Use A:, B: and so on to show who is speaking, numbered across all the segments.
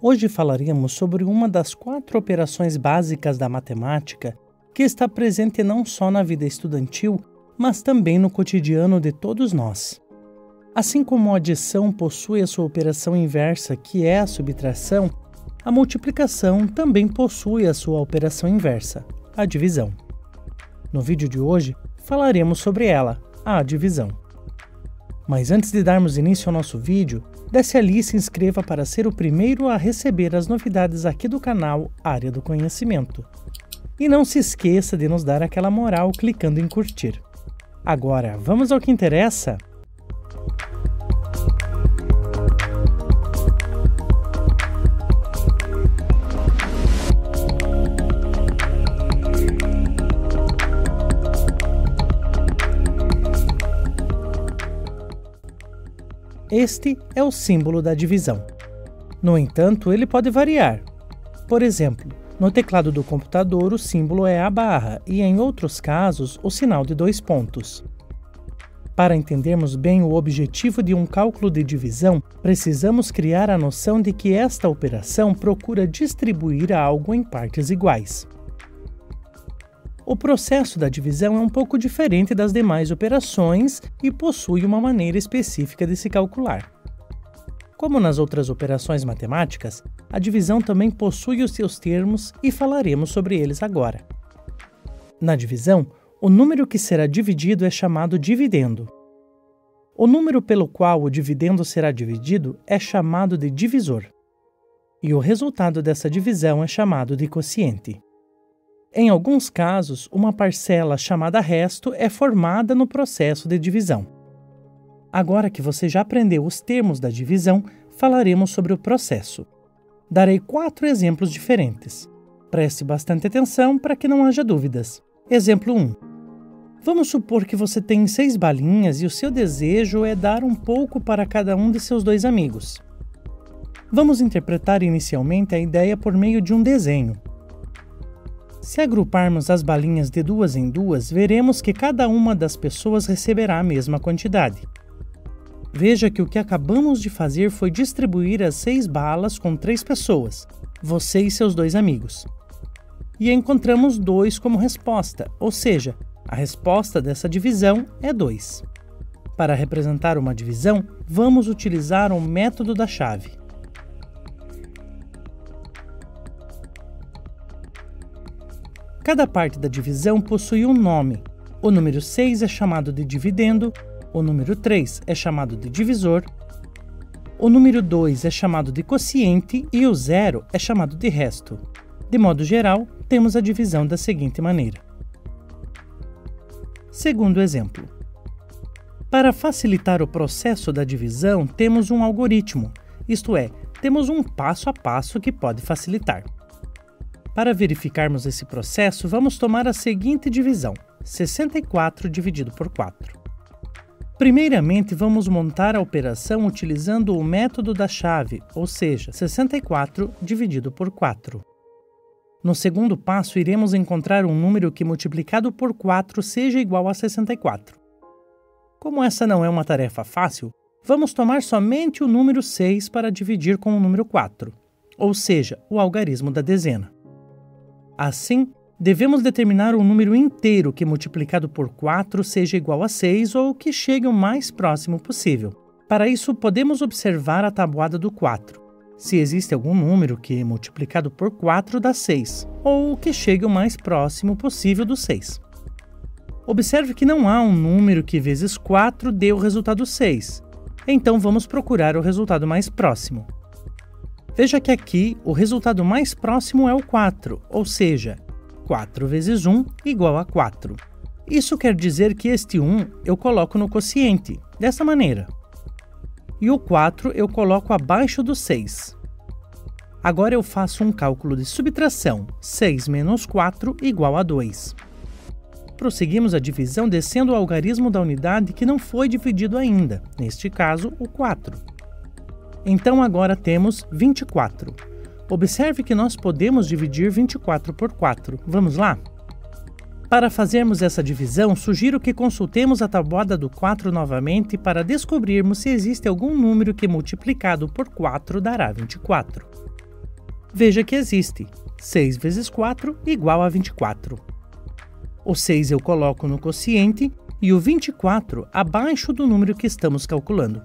A: Hoje falaremos sobre uma das 4 operações básicas da matemática que está presente não só na vida estudantil, mas também no cotidiano de todos nós. Assim como a adição possui a sua operação inversa, que é a subtração, a multiplicação também possui a sua operação inversa, a divisão. No vídeo de hoje, falaremos sobre ela, a divisão. Mas antes de darmos início ao nosso vídeo, desce ali e se inscreva para ser o primeiro a receber as novidades aqui do canal Área do Conhecimento. E não se esqueça de nos dar aquela moral clicando em curtir. Agora, vamos ao que interessa? Este é o símbolo da divisão. No entanto, ele pode variar. Por exemplo, no teclado do computador o símbolo é a barra e, em outros casos, o sinal de 2 pontos. Para entendermos bem o objetivo de um cálculo de divisão, precisamos criar a noção de que esta operação procura distribuir algo em partes iguais. O processo da divisão é um pouco diferente das demais operações e possui uma maneira específica de se calcular. Como nas outras operações matemáticas, a divisão também possui os seus termos e falaremos sobre eles agora. Na divisão, o número que será dividido é chamado dividendo. O número pelo qual o dividendo será dividido é chamado de divisor. E o resultado dessa divisão é chamado de quociente. Em alguns casos, uma parcela chamada resto é formada no processo de divisão. Agora que você já aprendeu os termos da divisão, falaremos sobre o processo. Darei 4 exemplos diferentes. Preste bastante atenção para que não haja dúvidas. Exemplo 1. Vamos supor que você tem 6 balinhas e o seu desejo é dar um pouco para cada um de seus 2 amigos. Vamos interpretar inicialmente a ideia por meio de um desenho. Se agruparmos as balinhas de 2 em 2, veremos que cada uma das pessoas receberá a mesma quantidade. Veja que o que acabamos de fazer foi distribuir as 6 balas com 3 pessoas, você e seus 2 amigos. E encontramos 2 como resposta, ou seja, a resposta dessa divisão é 2. Para representar uma divisão, vamos utilizar o método da chave. Cada parte da divisão possui um nome. O número 6 é chamado de dividendo, o número 3 é chamado de divisor, o número 2 é chamado de quociente e o 0 é chamado de resto. De modo geral, temos a divisão da seguinte maneira. Segundo exemplo. Para facilitar o processo da divisão, temos um algoritmo, isto é, temos um passo a passo que pode facilitar. Para verificarmos esse processo, vamos tomar a seguinte divisão, 64 dividido por 4. Primeiramente, vamos montar a operação utilizando o método da chave, ou seja, 64 dividido por 4. No segundo passo, iremos encontrar um número que multiplicado por 4 seja igual a 64. Como essa não é uma tarefa fácil, vamos tomar somente o número 6 para dividir com o número 4, ou seja, o algarismo da dezena. Assim, devemos determinar um número inteiro que multiplicado por 4 seja igual a 6 ou que chegue o mais próximo possível. Para isso, podemos observar a tabuada do 4. Se existe algum número que multiplicado por 4 dá 6, ou que chegue o mais próximo possível do 6. Observe que não há um número que vezes 4 dê o resultado 6. Então vamos procurar o resultado mais próximo. Veja que aqui o resultado mais próximo é o 4, ou seja, 4 vezes 1 igual a 4. Isso quer dizer que este 1 eu coloco no quociente, dessa maneira. E o 4 eu coloco abaixo do 6. Agora eu faço um cálculo de subtração, 6 menos 4 igual a 2. Prosseguimos a divisão descendo o algarismo da unidade que não foi dividido ainda, neste caso, o 4. Então agora temos 24. Observe que nós podemos dividir 24 por 4. Vamos lá? Para fazermos essa divisão, sugiro que consultemos a tabuada do 4 novamente para descobrirmos se existe algum número que multiplicado por 4 dará 24. Veja que existe. 6 vezes 4 igual a 24. O 6 eu coloco no quociente e o 24 abaixo do número que estamos calculando.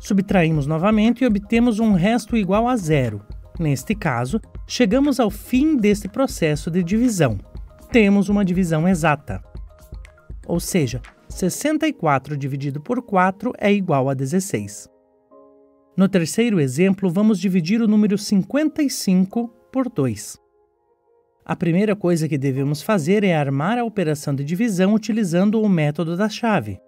A: Subtraímos novamente e obtemos um resto igual a 0. Neste caso, chegamos ao fim deste processo de divisão. Temos uma divisão exata. Ou seja, 64 dividido por 4 é igual a 16. No terceiro exemplo, vamos dividir o número 55 por 2. A primeira coisa que devemos fazer é armar a operação de divisão utilizando o método da chave.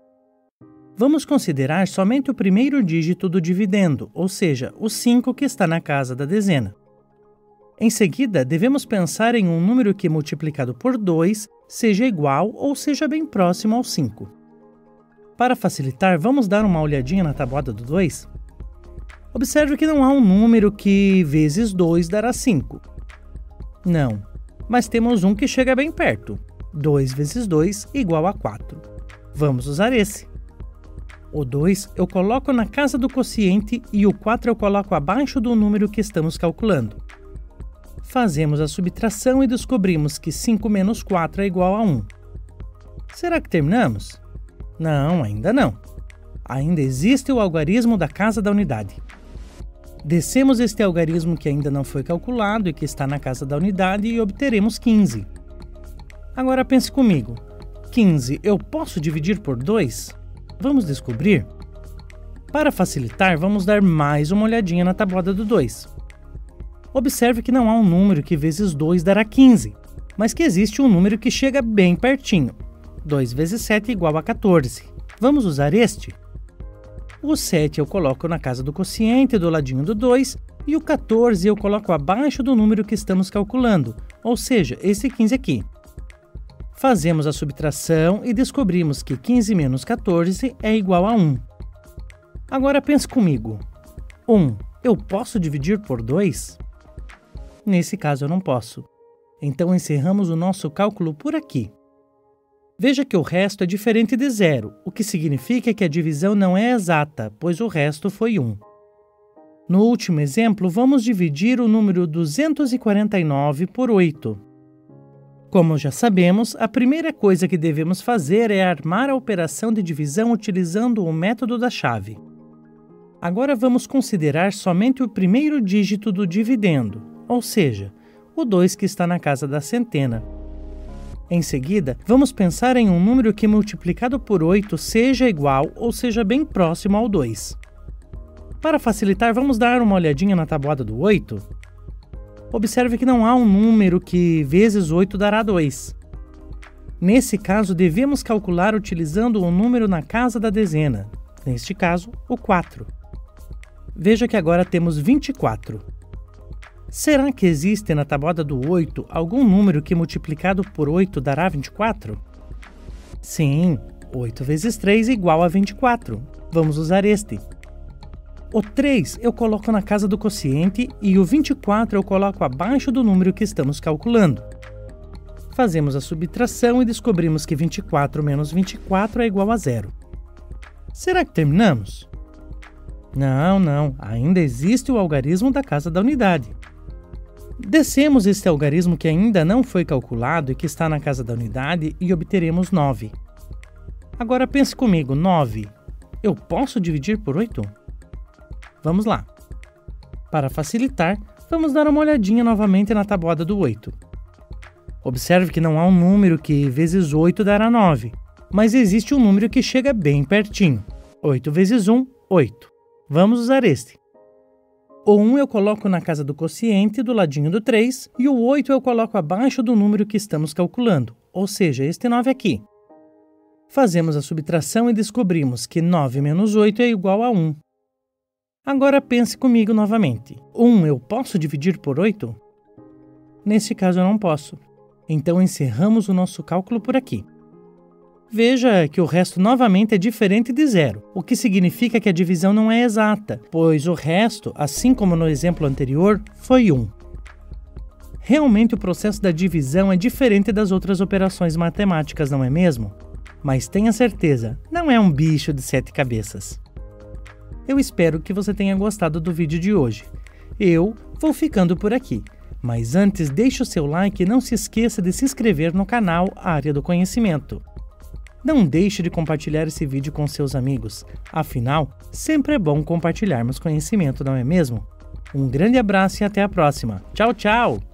A: Vamos considerar somente o primeiro dígito do dividendo, ou seja, o 5 que está na casa da dezena. Em seguida, devemos pensar em um número que, multiplicado por 2, seja igual ou seja bem próximo ao 5. Para facilitar, vamos dar uma olhadinha na tabuada do 2. Observe que não há um número que vezes 2 dará 5. Não, mas temos um que chega bem perto. 2 vezes 2 igual a 4. Vamos usar esse. O 2 eu coloco na casa do quociente e o 4 eu coloco abaixo do número que estamos calculando. Fazemos a subtração e descobrimos que 5 menos 4 é igual a 1. Será que terminamos? Não, ainda não. Ainda existe o algarismo da casa da unidade. Descemos este algarismo que ainda não foi calculado e que está na casa da unidade e obteremos 15. Agora pense comigo. 15 eu posso dividir por 2? Vamos descobrir? Para facilitar, vamos dar mais uma olhadinha na tabuada do 2. Observe que não há um número que vezes 2 dará 15, mas que existe um número que chega bem pertinho. 2 vezes 7 igual a 14. Vamos usar este? O 7 eu coloco na casa do quociente do ladinho do 2 e o 14 eu coloco abaixo do número que estamos calculando, ou seja, esse 15 aqui. Fazemos a subtração e descobrimos que 15 menos 14 é igual a 1. Agora pense comigo. 1 eu posso dividir por 2? Nesse caso eu não posso. Então encerramos o nosso cálculo por aqui. Veja que o resto é diferente de 0, o que significa que a divisão não é exata, pois o resto foi 1. No último exemplo, vamos dividir o número 249 por 8. Como já sabemos, a primeira coisa que devemos fazer é armar a operação de divisão utilizando o método da chave. Agora vamos considerar somente o primeiro dígito do dividendo, ou seja, o 2 que está na casa da centena. Em seguida, vamos pensar em um número que multiplicado por 8 seja igual ou seja bem próximo ao 2. Para facilitar, vamos dar uma olhadinha na tabuada do 8. Observe que não há um número que vezes 8 dará 2. Nesse caso, devemos calcular utilizando o número na casa da dezena, neste caso, o 4. Veja que agora temos 24. Será que existe na tabuada do 8 algum número que multiplicado por 8 dará 24? Sim, 8 vezes 3 igual a 24. Vamos usar este. O 3 eu coloco na casa do quociente e o 24 eu coloco abaixo do número que estamos calculando. Fazemos a subtração e descobrimos que 24 menos 24 é igual a 0. Será que terminamos? Não, ainda existe o algarismo da casa da unidade. Descemos este algarismo que ainda não foi calculado e que está na casa da unidade e obteremos 9. Agora pense comigo, 9. Eu posso dividir por 8? Vamos lá. Para facilitar, vamos dar uma olhadinha novamente na tabuada do 8. Observe que não há um número que vezes 8 dará 9, mas existe um número que chega bem pertinho. 8 vezes 1, 8. Vamos usar este. O 1 eu coloco na casa do quociente do ladinho do 3 e o 8 eu coloco abaixo do número que estamos calculando, ou seja, este 9 aqui. Fazemos a subtração e descobrimos que 9 menos 8 é igual a 1. Agora pense comigo novamente. 1 eu posso dividir por 8? Neste caso eu não posso. Então encerramos o nosso cálculo por aqui. Veja que o resto novamente é diferente de 0, o que significa que a divisão não é exata, pois o resto, assim como no exemplo anterior, foi 1. Realmente o processo da divisão é diferente das outras operações matemáticas, não é mesmo? Mas tenha certeza, não é um bicho de 7 cabeças. Eu espero que você tenha gostado do vídeo de hoje. Eu vou ficando por aqui, mas antes deixe o seu like e não se esqueça de se inscrever no canal Área do Conhecimento. Não deixe de compartilhar esse vídeo com seus amigos, afinal, sempre é bom compartilharmos conhecimento, não é mesmo? Um grande abraço e até a próxima. Tchau, tchau!